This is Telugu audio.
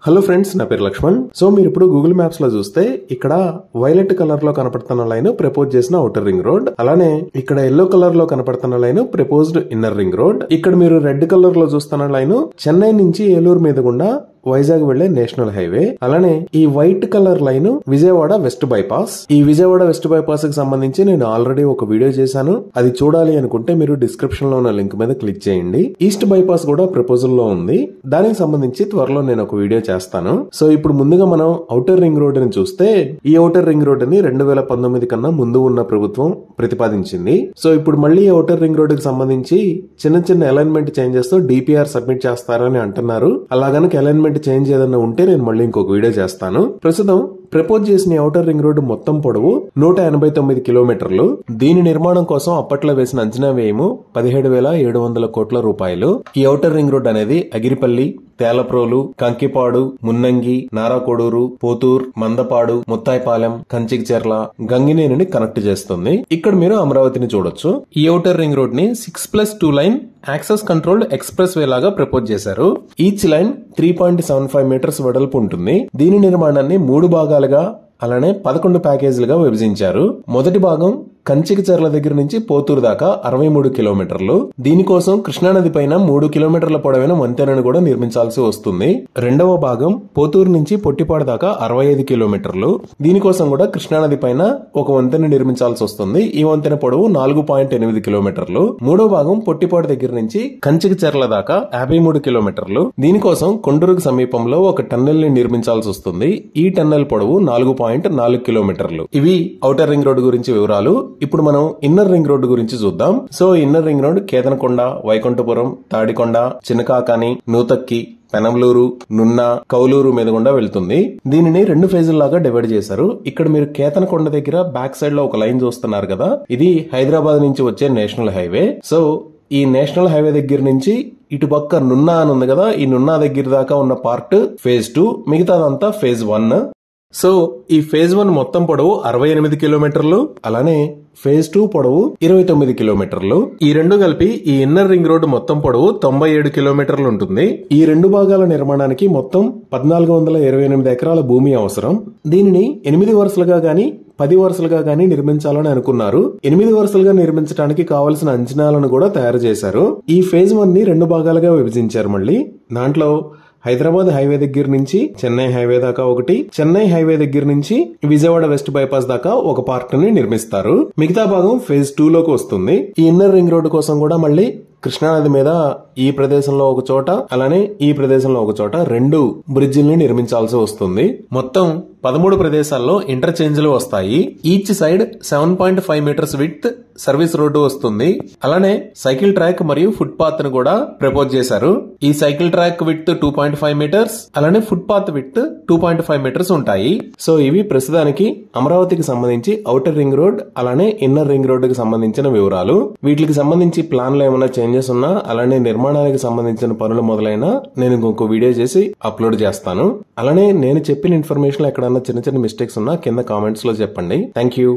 హలో ఫ్రెండ్స్, నా పేరు లక్ష్మణ్. సో మీరు ఇప్పుడు గూగుల్ మ్యాప్స్ లో చూస్తే ఇక్కడ వైలెట్ కలర్ లో కనపడుతున్న లైన్ ప్రపోజ్ చేసిన ఔటర్ రింగ్ రోడ్, అలానే ఇక్కడ ఎల్లో కలర్ లో కనపడుతున్న line proposed inner ring road. ఇక్కడ మీరు రెడ్ కలర్ లో చూస్తున్న లైన్ చెన్నై నుంచి ఏలూరు మీద గుండా వైజాగ్ వెళ్లే నేషనల్ హైవే. అలానే ఈ white colour line Vijayawada west bypass. ఈ విజయవాడ వెస్ట్ బైపాస్ కి సంబంధించి నేను ఆల్రెడీ ఒక వీడియో చేశాను. అది చూడాలి అనుకుంటే మీరు డిస్క్రిప్షన్ లో ఉన్న లింక్ మీద క్లిక్ చేయండి. ఈస్ట్ బైపాస్ కూడా ప్రపోజల్ లో ఉంది. దానికి సంబంధించి త్వరలో నేను ఒక వీడియో చేస్తాను. సో ఇప్పుడు ముందుగా మనం ఔటర్ రింగ్ రోడ్ ని చూస్తే, ఈ ఔటర్ రింగ్ రోడ్ ని 2019 కన్నా ముందు ఉన్న ప్రభుత్వం ప్రతిపాదించింది. సో ఇప్పుడు మళ్ళీ ఔటర్ రింగ్ రోడ్ కి సంబంధించి చిన్న చిన్న అలైన్మెంట్ చేంజెస్ తో డిపిఆర్ సబ్మిట్ చేస్తారని అంటున్నారు. అలాగనక అలైన్మెంట్ చేంజ్ ఏదన్నా ఉంటే నేను మళ్ళీ ఇంకొక వీడియో చేస్తాను. ప్రస్తుతం ప్రపోజ్ చేసిన ఔటర్ రింగ్ రోడ్డు మొత్తం పొడవు 189 కిలోమీటర్లు. దీని నిర్మాణం కోసం అప్పట్లో వేసిన అంచనా వ్యయము 17,700 కోట్ల రూపాయలు. ఈ ఔటర్ రింగ్ రోడ్ అనేది అగిరిపల్లి, తేలప్రోలు, కంకిపాడు, మున్నంగి, నారాకోడూరు, పోతూర్, మందపాడు, ముత్తాయిపాలెం, కంచికిచెర్ల, గంగినేనిని కనెక్ట్ చేస్తుంది. ఇక్కడ మీరు అమరావతిని చూడొచ్చు. ఈ ఔటర్ రింగ్ రోడ్ ని 6+2 line access controlled express way లాగా ప్రపోజ్ చేశారు. ఈచ్ లైన్ 3.75 మీటర్స్ వెడల్పు ఉంటుంది. దీని నిర్మాణాన్ని 3 భాగాలుగా అలానే 11 ప్యాకేజీలుగా విభజించారు. మొదటి భాగం కంచికిచెర్ల దగ్గర నుంచి పోతూరు దాకా 63 కిలోమీటర్లు. దీనికోసం కృష్ణానది పైన 3 కిలోమీటర్ల పొడవైన వంతెనను కూడా నిర్మించాల్సి వస్తుంది. రెండవ భాగం పోతూరు నుంచి పొట్టిపాడు దాకా 65 కిలోమీటర్లు. దీనికోసం కూడా కృష్ణానది పైన ఒక వంతెన నిర్మించాల్సి వస్తుంది. ఈ వంతెన పొడవు 4.8 కిలోమీటర్లు. మూడో భాగం పొట్టిపాడు దగ్గర నుంచి కంచికిచెర్ల దాకా 53 కిలోమీటర్లు. దీనికోసం కొండూరుకు సమీపంలో ఒక టన్నెల్ ని నిర్మించాల్సి వస్తుంది. ఈ టన్నెల్ పొడవు 4.4 కిలోమీటర్లు. ఇవి ఔటర్ రింగ్ రోడ్డు గురించి వివరాలు. ఇప్పుడు మనం ఇన్నర్ రింగ్ రోడ్డు గురించి చూద్దాం. So inner ring road Ketanakonda, Vaikunthapuram, Tadikonda, Chinakakani, Nuthakki, Penamaluru, Nunna, Kauluru మీద గుండా వెళ్తుంది. దీనిని 2 ఫేజుల్లాగా డివైడ్ చేశారు. ఇక్కడ మీరు కేతనకొండ దగ్గర బ్యాక్ సైడ్ లో ఒక లైన్ చూస్తున్నారు కదా, ఇది హైదరాబాద్ నుంచి వచ్చే నేషనల్ హైవే. సో ఈ నేషనల్ హైవే దగ్గర నుంచి ఇటు పక్క నున్నా అని ఉంది కదా, ఈ నున్నా దగ్గర దాకా ఉన్న పార్ట్ ఫేజ్ 2, మిగతాదంతా ఫేజ్ 1. సో ఈ ఫేజ్ 1 మొత్తం పొడవు 68 కిలోమీటర్లు, అలానే ఫేజ్ 2 పొడవు 29 కిలోమీటర్లు. ఈ రెండు కలిపి ఈ ఇన్నర్ రింగ్ రోడ్డు మొత్తం పొడవు 97 కిలోమీటర్లు ఉంటుంది. ఈ 2 భాగాల నిర్మాణానికి మొత్తం 1428 ఎకరాల భూమి అవసరం. దీనిని 8 వరుసలుగా గాని 10 వరుసలుగా గాని నిర్మించాలని అనుకున్నారు. 8 వరుసలుగా నిర్మించడానికి కావలసిన అంచనాలను కూడా తయారు చేశారు. ఈ ఫేజ్ 1 ని 2 భాగాలుగా విభజించారు. మళ్ళీ దాంట్లో హైదరాబాద్ హైవే దగ్గర నుంచి చెన్నై హైవే దాకా ఒకటి, చెన్నై హైవే దగ్గర నుంచి విజయవాడ వెస్ట్ బైపాస్ దాకా ఒక పార్ట్ ని నిర్మిస్తారు. మిగతా భాగం ఫేజ్ 2 లోకి వస్తుంది. ఈ ఇన్నర్ రింగ్ రోడ్డు కోసం కూడా మళ్ళీ కృష్ణానది మీద ఈ ప్రదేశంలో ఒక చోట, అలానే ఈ ప్రదేశంలో ఒక చోట 2 బ్రిడ్జిల్ని నిర్మించాల్సి వస్తుంది. మొత్తం 13 ప్రదేశాల్లో ఇంటర్చేంజ్లు వస్తాయి. Each side 7.5 meters width service road వస్తుంది. అలానే సైకిల్ ట్రాక్ మరియు ఫుట్ పాత్ ను కూడా ప్రపోజ్ చేశారు. ఈ సైకిల్ ట్రాక్ విడ్త్ 2.5 మీటర్స్, అలానే ఫుట్ పాత్ విడ్త్ 2.5 మీటర్స్ ఉంటాయి. సో ఇవి ప్రస్తుతానికి అమరావతికి సంబంధించి ఔటర్ రింగ్ రోడ్, అలానే ఇన్నర్ రింగ్ రోడ్ కి సంబంధించిన వివరాలు. వీటికి సంబంధించి ప్లాన్లో ఏమైనా చేంజెస్ ఉన్నా, అలానే నిర్మాణానికి సంబంధించిన పనులు మొదలైనా నేను ఇంకొక వీడియో చేసి అప్లోడ్ చేస్తాను. అలానే నేను చెప్పిన ఇన్ఫర్మేషన్ ఎక్కడన్నా చిన్న చిన్న మిస్టేక్స్ ఉన్నా కింద కామెంట్స్ లో చెప్పండి. Thank you.